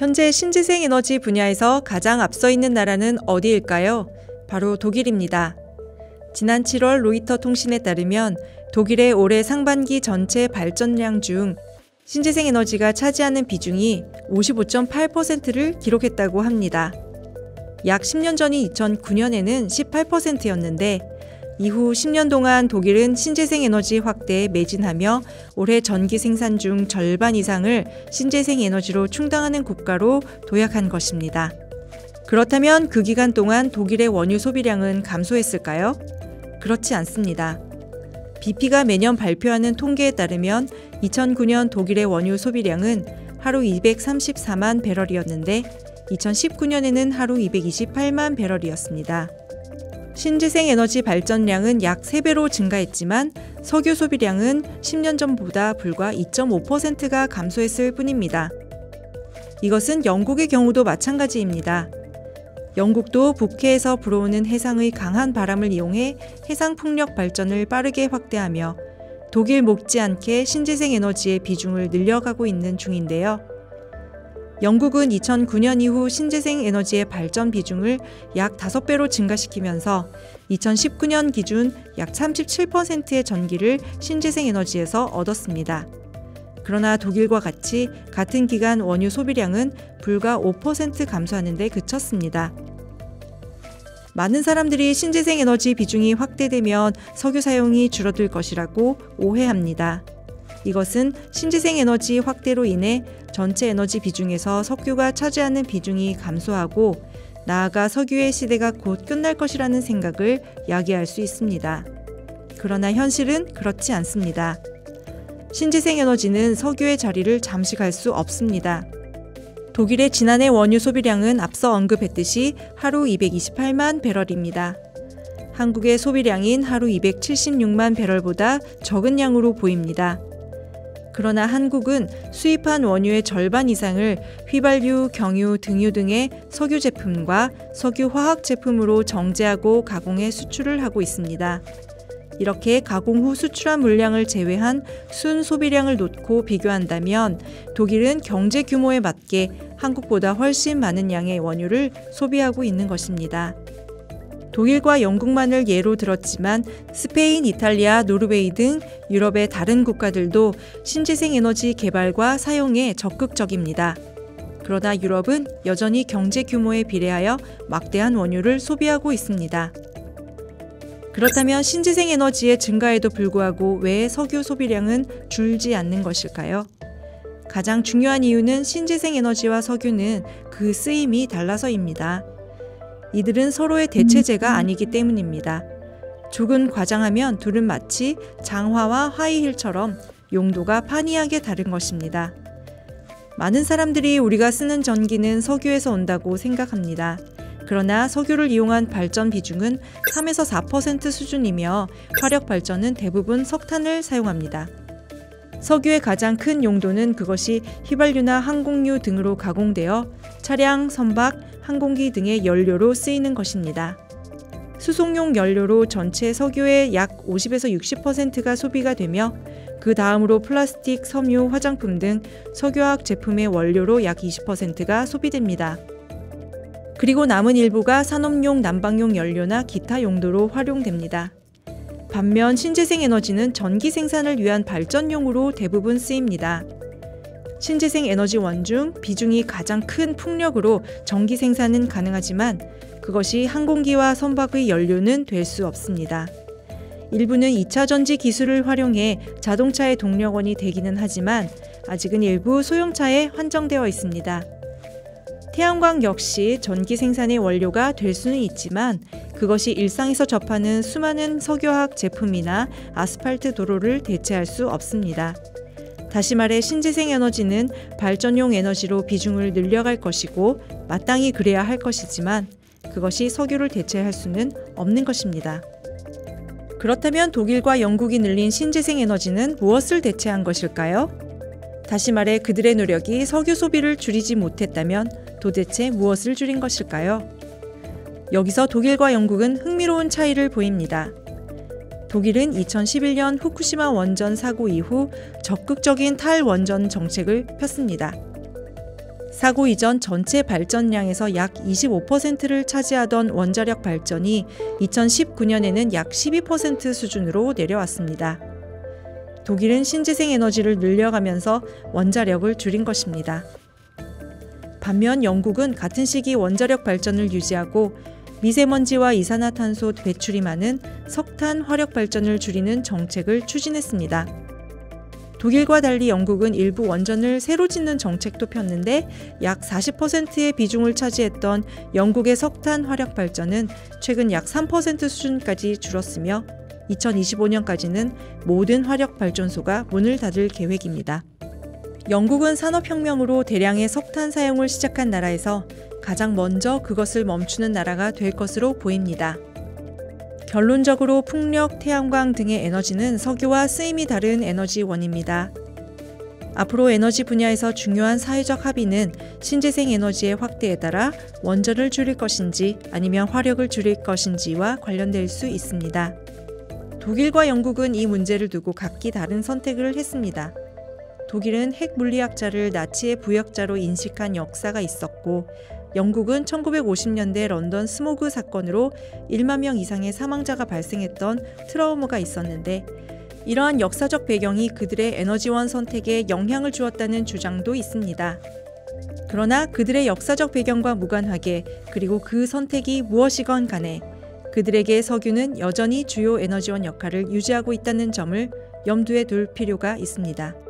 현재 신재생 에너지 분야에서 가장 앞서 있는 나라는 어디일까요? 바로 독일입니다. 지난 7월 로이터 통신에 따르면 독일의 올해 상반기 전체 발전량 중 신재생 에너지가 차지하는 비중이 55.8%를 기록했다고 합니다. 약 10년 전인 2009년에는 18%였는데 이후 10년 동안 독일은 신재생 에너지 확대에 매진하며 올해 전기 생산 중 절반 이상을 신재생 에너지로 충당하는 국가로 도약한 것입니다. 그렇다면 그 기간 동안 독일의 원유 소비량은 감소했을까요? 그렇지 않습니다. BP가 매년 발표하는 통계에 따르면 2009년 독일의 원유 소비량은 하루 234만 배럴이었는데 2019년에는 하루 228만 배럴이었습니다. 신재생 에너지 발전량은 약 3배로 증가했지만 석유 소비량은 10년 전보다 불과 2.5%가 감소했을 뿐입니다. 이것은 영국의 경우도 마찬가지입니다. 영국도 북해에서 불어오는 해상의 강한 바람을 이용해 해상 풍력 발전을 빠르게 확대하며 독일 못지않게 신재생 에너지의 비중을 늘려가고 있는 중인데요. 영국은 2009년 이후 신재생 에너지의 발전 비중을 약 5배로 증가시키면서 2019년 기준 약 37%의 전기를 신재생 에너지에서 얻었습니다. 그러나 독일과 같이 같은 기간 원유 소비량은 불과 5% 감소하는 데 그쳤습니다. 많은 사람들이 신재생 에너지 비중이 확대되면 석유 사용이 줄어들 것이라고 오해합니다. 이것은 신재생 에너지 확대로 인해 전체 에너지 비중에서 석유가 차지하는 비중이 감소하고 나아가 석유의 시대가 곧 끝날 것이라는 생각을 야기할 수 있습니다. 그러나 현실은 그렇지 않습니다. 신재생 에너지는 석유의 자리를 잠식할 수 없습니다. 독일의 지난해 원유 소비량은 앞서 언급했듯이 하루 228만 배럴입니다. 한국의 소비량인 하루 276만 배럴보다 적은 양으로 보입니다. 그러나 한국은 수입한 원유의 절반 이상을 휘발유, 경유, 등유 등의 석유 제품과 석유 화학 제품으로 정제하고 가공해 수출을 하고 있습니다. 이렇게 가공 후 수출한 물량을 제외한 순 소비량을 놓고 비교한다면 독일은 경제 규모에 맞게 한국보다 훨씬 많은 양의 원유를 소비하고 있는 것입니다. 독일과 영국만을 예로 들었지만 스페인, 이탈리아, 노르웨이 등 유럽의 다른 국가들도 신재생 에너지 개발과 사용에 적극적입니다. 그러나 유럽은 여전히 경제 규모에 비례하여 막대한 원유를 소비하고 있습니다. 그렇다면 신재생 에너지의 증가에도 불구하고 왜 석유 소비량은 줄지 않는 것일까요? 가장 중요한 이유는 신재생 에너지와 석유는 그 쓰임이 달라서입니다. 이들은 서로의 대체제가 아니기 때문입니다. 조금 과장하면 둘은 마치 장화와 하이힐처럼 용도가 판이하게 다른 것입니다. 많은 사람들이 우리가 쓰는 전기는 석유에서 온다고 생각합니다. 그러나 석유를 이용한 발전 비중은 3에서 4% 수준이며 화력 발전은 대부분 석탄을 사용합니다. 석유의 가장 큰 용도는 그것이 휘발유나 항공유 등으로 가공되어 차량, 선박, 항공기 등의 연료로 쓰이는 것입니다. 수송용 연료로 전체 석유의 약 50에서 60%가 소비가 되며 그 다음으로 플라스틱, 섬유, 화장품 등 석유화학 제품의 원료로 약 20%가 소비됩니다. 그리고 남은 일부가 산업용, 난방용 연료나 기타 용도로 활용됩니다. 반면 신재생 에너지는 전기 생산을 위한 발전용으로 대부분 쓰입니다. 신재생 에너지원 중 비중이 가장 큰 풍력으로 전기 생산은 가능하지만 그것이 항공기와 선박의 연료는 될 수 없습니다. 일부는 2차 전지 기술을 활용해 자동차의 동력원이 되기는 하지만 아직은 일부 소형차에 한정되어 있습니다. 태양광 역시 전기 생산의 원료가 될 수는 있지만 그것이 일상에서 접하는 수많은 석유화학 제품이나 아스팔트 도로를 대체할 수 없습니다. 다시 말해 신재생 에너지는 발전용 에너지로 비중을 늘려갈 것이고 마땅히 그래야 할 것이지만 그것이 석유를 대체할 수는 없는 것입니다. 그렇다면 독일과 영국이 늘린 신재생 에너지는 무엇을 대체한 것일까요? 다시 말해 그들의 노력이 석유 소비를 줄이지 못했다면 도대체 무엇을 줄인 것일까요? 여기서 독일과 영국은 흥미로운 차이를 보입니다. 독일은 2011년 후쿠시마 원전 사고 이후 적극적인 탈원전 정책을 폈습니다. 사고 이전 전체 발전량에서 약 25%를 차지하던 원자력 발전이 2019년에는 약 12% 수준으로 내려왔습니다. 독일은 신재생 에너지를 늘려가면서 원자력을 줄인 것입니다. 반면 영국은 같은 시기 원자력 발전을 유지하고 미세먼지와 이산화탄소 배출이 많은 석탄 화력 발전을 줄이는 정책을 추진했습니다. 독일과 달리 영국은 일부 원전을 새로 짓는 정책도 폈는데 약 40%의 비중을 차지했던 영국의 석탄 화력 발전은 최근 약 3% 수준까지 줄었으며 2025년까지는 모든 화력 발전소가 문을 닫을 계획입니다. 영국은 산업혁명으로 대량의 석탄 사용을 시작한 나라에서 가장 먼저 그것을 멈추는 나라가 될 것으로 보입니다. 결론적으로 풍력, 태양광 등의 에너지는 석유와 쓰임이 다른 에너지원입니다. 앞으로 에너지 분야에서 중요한 사회적 합의는 신재생 에너지의 확대에 따라 원전을 줄일 것인지 아니면 화력을 줄일 것인지와 관련될 수 있습니다. 독일과 영국은 이 문제를 두고 각기 다른 선택을 했습니다. 독일은 핵 물리학자를 나치의 부역자로 인식한 역사가 있었고, 영국은 1950년대 런던 스모그 사건으로 1만 명 이상의 사망자가 발생했던 트라우마가 있었는데, 이러한 역사적 배경이 그들의 에너지원 선택에 영향을 주었다는 주장도 있습니다. 그러나 그들의 역사적 배경과 무관하게, 그리고 그 선택이 무엇이건 간에 그들에게 석유는 여전히 주요 에너지원 역할을 유지하고 있다는 점을 염두에 둘 필요가 있습니다.